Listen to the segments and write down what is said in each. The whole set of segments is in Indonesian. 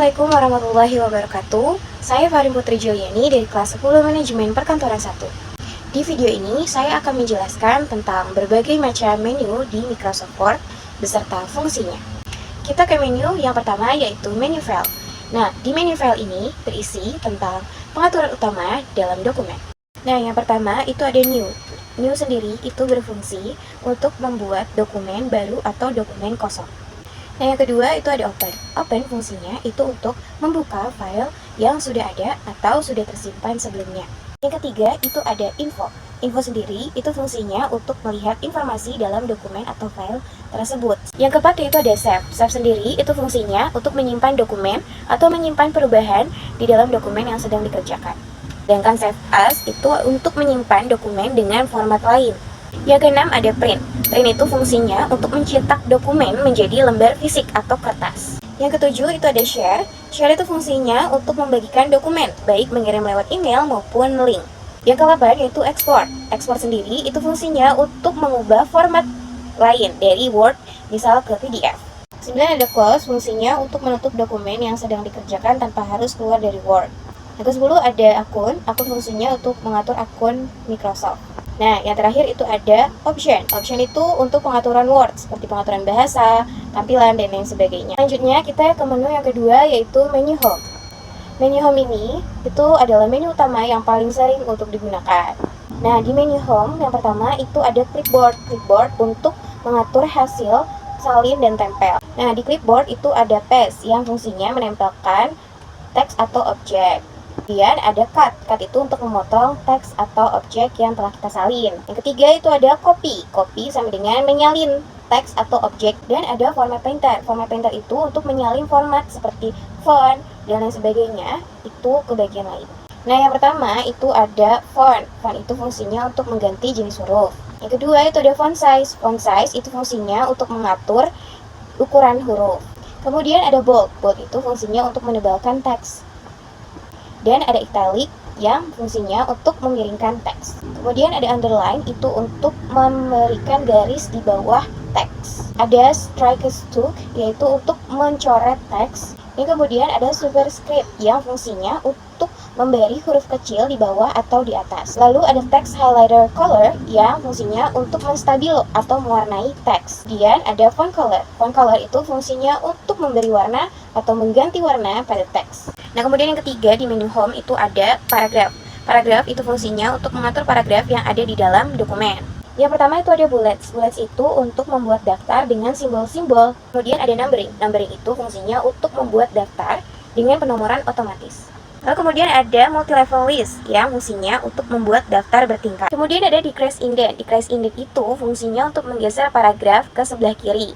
Assalamualaikum warahmatullahi wabarakatuh. Saya Farin Putri Juliani dari kelas 10 Manajemen Perkantoran 1. Di video ini saya akan menjelaskan tentang berbagai macam menu di Microsoft Word beserta fungsinya. Kita ke menu yang pertama yaitu menu file. Nah, di menu file ini berisi tentang pengaturan utama dalam dokumen. Nah, yang pertama itu ada new. New sendiri itu berfungsi untuk membuat dokumen baru atau dokumen kosong. Nah, yang kedua itu ada open. Open fungsinya itu untuk membuka file yang sudah ada atau sudah tersimpan sebelumnya. Yang ketiga itu ada info. Info sendiri itu fungsinya untuk melihat informasi dalam dokumen atau file tersebut. Yang keempat itu ada save. Save sendiri itu fungsinya untuk menyimpan dokumen atau menyimpan perubahan di dalam dokumen yang sedang dikerjakan. Sedangkan save as itu untuk menyimpan dokumen dengan format lain. Yang keenam ada print. Print itu fungsinya untuk mencetak dokumen menjadi lembar fisik atau kertas. Yang ketujuh itu ada share. Share itu fungsinya untuk membagikan dokumen, baik mengirim lewat email maupun link. Yang ke-8 yaitu export. Export sendiri itu fungsinya untuk mengubah format lain dari Word, misal ke PDF. 9 ada close, fungsinya untuk menutup dokumen yang sedang dikerjakan tanpa harus keluar dari Word. Yang ke-10 ada akun. Akun fungsinya untuk mengatur akun Microsoft. Nah, yang terakhir itu ada option. Option itu untuk pengaturan Word, seperti pengaturan bahasa, tampilan, dan lain sebagainya. Selanjutnya, kita ke menu yang kedua, yaitu menu home. Menu home ini, itu adalah menu utama yang paling sering untuk digunakan. Nah, di menu home, yang pertama itu ada clipboard. Clipboard untuk mengatur hasil, salin, dan tempel. Nah, di clipboard itu ada paste, yang fungsinya menempelkan teks atau objek. Kemudian ada cut. Cut itu untuk memotong teks atau objek yang telah kita salin. Yang ketiga itu ada copy. Copy sama dengan menyalin teks atau objek. Dan ada format painter. Format painter itu untuk menyalin format seperti font dan lain sebagainya. Itu ke bagian lain. Nah, yang pertama itu ada font. Font itu fungsinya untuk mengganti jenis huruf. Yang kedua itu ada font size. Font size itu fungsinya untuk mengatur ukuran huruf. Kemudian ada bold. Bold itu fungsinya untuk menebalkan teks. Dan ada italic yang fungsinya untuk memiringkan teks. Kemudian ada underline itu untuk memberikan garis di bawah teks. Ada strike stroke yaitu untuk mencoret teks. Dan kemudian ada superscript yang fungsinya untuk memberi huruf kecil di bawah atau di atas. Lalu ada text highlighter color yang fungsinya untuk menstabilo atau mewarnai teks. Kemudian ada font color. Font color itu fungsinya untuk memberi warna atau mengganti warna pada teks. Nah, kemudian yang ketiga di menu home itu ada paragraph. Paragraph itu fungsinya untuk mengatur paragraf yang ada di dalam dokumen. Yang pertama itu ada bullets. Bullets itu untuk membuat daftar dengan simbol-simbol. Kemudian ada numbering. Numbering itu fungsinya untuk membuat daftar dengan penomoran otomatis. Lalu kemudian ada multi-level list yang fungsinya untuk membuat daftar bertingkat. Kemudian ada decrease indent. Decrease indent itu fungsinya untuk menggeser paragraf ke sebelah kiri.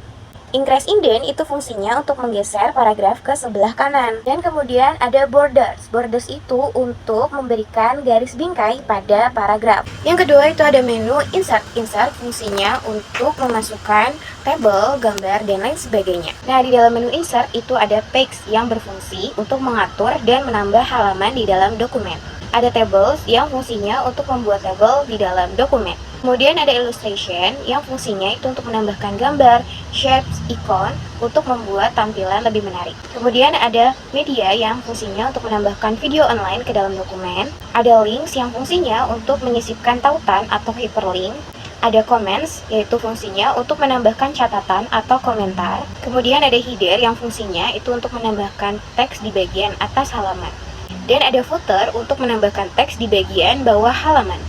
Increase indent itu fungsinya untuk menggeser paragraf ke sebelah kanan. Dan kemudian ada borders. Borders itu untuk memberikan garis bingkai pada paragraf. Yang kedua itu ada menu insert. Insert fungsinya untuk memasukkan tabel, gambar, dan lain sebagainya. Nah, di dalam menu insert itu ada page yang berfungsi untuk mengatur dan menambah halaman di dalam dokumen. Ada tables yang fungsinya untuk membuat tabel di dalam dokumen. Kemudian ada illustration yang fungsinya itu untuk menambahkan gambar, shapes, ikon untuk membuat tampilan lebih menarik. Kemudian ada media yang fungsinya untuk menambahkan video online ke dalam dokumen. Ada links yang fungsinya untuk menyisipkan tautan atau hyperlink. Ada comments, yaitu fungsinya untuk menambahkan catatan atau komentar. Kemudian ada header yang fungsinya itu untuk menambahkan teks di bagian atas halaman. Dan ada footer untuk menambahkan teks di bagian bawah halaman.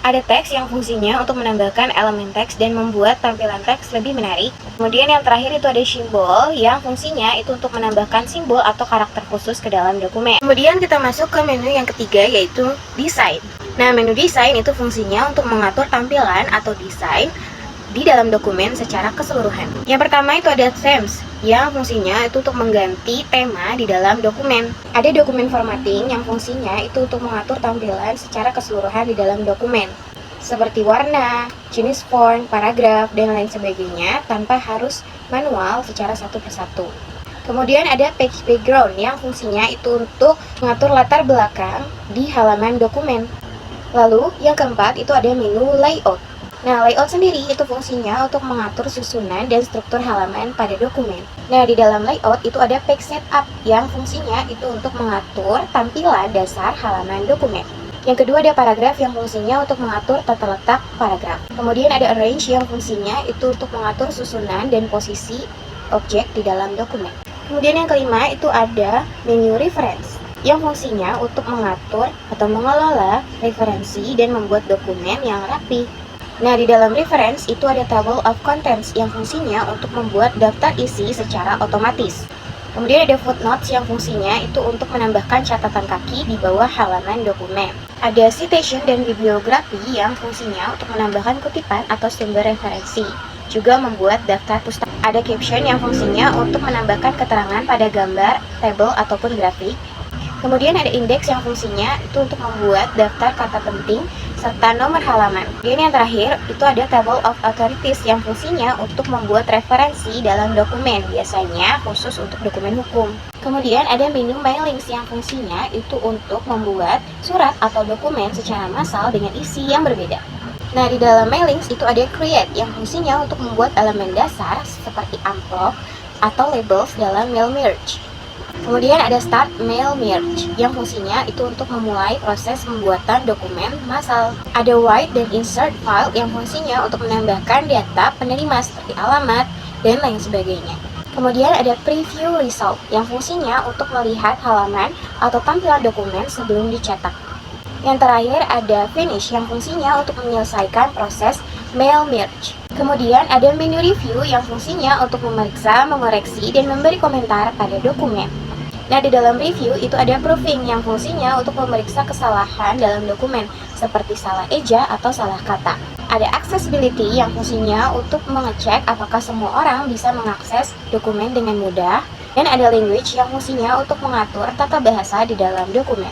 Ada teks yang fungsinya untuk menambahkan elemen teks dan membuat tampilan teks lebih menarik. Kemudian yang terakhir itu ada simbol yang fungsinya itu untuk menambahkan simbol atau karakter khusus ke dalam dokumen. Kemudian kita masuk ke menu yang ketiga yaitu desain. Nah, menu desain itu fungsinya untuk mengatur tampilan atau desain di dalam dokumen secara keseluruhan. Yang pertama itu ada themes yang fungsinya itu untuk mengganti tema di dalam dokumen. Ada dokumen formatting yang fungsinya itu untuk mengatur tampilan secara keseluruhan di dalam dokumen, seperti warna, jenis font, paragraf, dan lain sebagainya tanpa harus manual secara satu persatu. Kemudian ada page background yang fungsinya itu untuk mengatur latar belakang di halaman dokumen. Lalu yang keempat itu ada menu layout. Nah, layout sendiri itu fungsinya untuk mengatur susunan dan struktur halaman pada dokumen. Nah, di dalam layout itu ada page setup yang fungsinya itu untuk mengatur tampilan dasar halaman dokumen. Yang kedua ada paragraf yang fungsinya untuk mengatur tata letak paragraf. Kemudian ada arrange yang fungsinya itu untuk mengatur susunan dan posisi objek di dalam dokumen. Kemudian yang kelima itu ada menu reference yang fungsinya untuk mengatur atau mengelola referensi dan membuat dokumen yang rapi. Nah, di dalam reference itu ada table of contents yang fungsinya untuk membuat daftar isi secara otomatis. Kemudian ada footnotes yang fungsinya itu untuk menambahkan catatan kaki di bawah halaman dokumen. Ada citation dan bibliografi yang fungsinya untuk menambahkan kutipan atau sumber referensi. Juga membuat daftar pustaka. Ada caption yang fungsinya untuk menambahkan keterangan pada gambar, tabel, ataupun grafik. Kemudian ada indeks yang fungsinya itu untuk membuat daftar kata penting serta nomor halaman. Kemudian yang terakhir itu ada table of authorities yang fungsinya untuk membuat referensi dalam dokumen, biasanya khusus untuk dokumen hukum. Kemudian ada menu mailings yang fungsinya itu untuk membuat surat atau dokumen secara massal dengan isi yang berbeda. Nah, di dalam mailings itu ada create yang fungsinya untuk membuat elemen dasar seperti amplop atau labels dalam mail merge. Kemudian ada Start Mail Merge yang fungsinya itu untuk memulai proses pembuatan dokumen massal. Ada Write dan Insert File yang fungsinya untuk menambahkan data penerima seperti alamat dan lain sebagainya. Kemudian ada Preview Result yang fungsinya untuk melihat halaman atau tampilan dokumen sebelum dicetak. Yang terakhir ada Finish yang fungsinya untuk menyelesaikan proses mail merge. Kemudian ada menu review yang fungsinya untuk memeriksa, mengoreksi, dan memberi komentar pada dokumen. Nah, di dalam review itu ada proofing yang fungsinya untuk memeriksa kesalahan dalam dokumen, seperti salah eja atau salah kata. Ada accessibility yang fungsinya untuk mengecek apakah semua orang bisa mengakses dokumen dengan mudah. Dan ada language yang fungsinya untuk mengatur tata bahasa di dalam dokumen.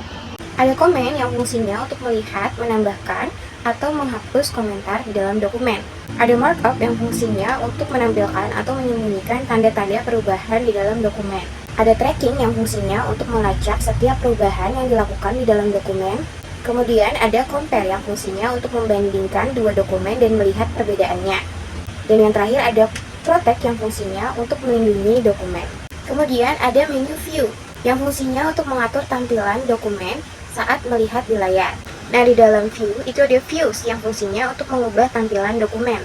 Ada comment yang fungsinya untuk melihat, menambahkan, atau menghapus komentar di dalam dokumen. Ada markup yang fungsinya untuk menampilkan atau menyembunyikan tanda-tanda perubahan di dalam dokumen. Ada tracking yang fungsinya untuk melacak setiap perubahan yang dilakukan di dalam dokumen. Kemudian ada compare yang fungsinya untuk membandingkan dua dokumen dan melihat perbedaannya. Dan yang terakhir ada protect yang fungsinya untuk melindungi dokumen. Kemudian ada menu view yang fungsinya untuk mengatur tampilan dokumen saat melihat di layar. Nah, di dalam view itu ada views yang fungsinya untuk mengubah tampilan dokumen.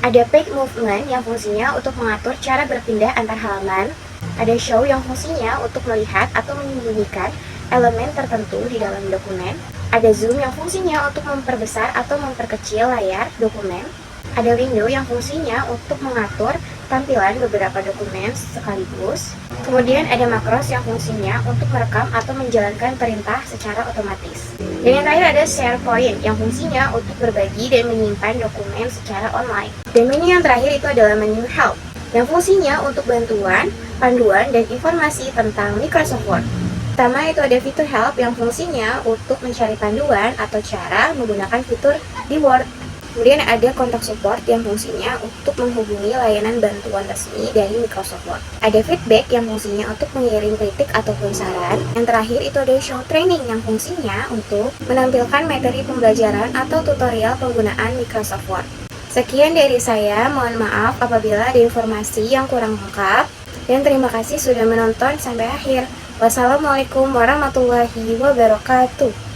Ada page movement yang fungsinya untuk mengatur cara berpindah antar halaman. Ada show yang fungsinya untuk melihat atau menyembunyikan elemen tertentu di dalam dokumen. Ada zoom yang fungsinya untuk memperbesar atau memperkecil layar dokumen. Ada window yang fungsinya untuk mengatur tampilan beberapa dokumen sekaligus. Kemudian ada makros yang fungsinya untuk merekam atau menjalankan perintah secara otomatis. Dan yang terakhir ada SharePoint yang fungsinya untuk berbagi dan menyimpan dokumen secara online. Dan menu yang terakhir itu adalah menu Help yang fungsinya untuk bantuan, panduan, dan informasi tentang Microsoft Word. Pertama itu ada fitur Help yang fungsinya untuk mencari panduan atau cara menggunakan fitur di Word. Kemudian ada kontak support yang fungsinya untuk menghubungi layanan bantuan resmi dari Microsoft Word. Ada feedback yang fungsinya untuk mengirim kritik ataupun saran. Yang terakhir itu ada show training yang fungsinya untuk menampilkan materi pembelajaran atau tutorial penggunaan Microsoft Word. Sekian dari saya, mohon maaf apabila ada informasi yang kurang lengkap. Dan terima kasih sudah menonton sampai akhir. Wassalamualaikum warahmatullahi wabarakatuh.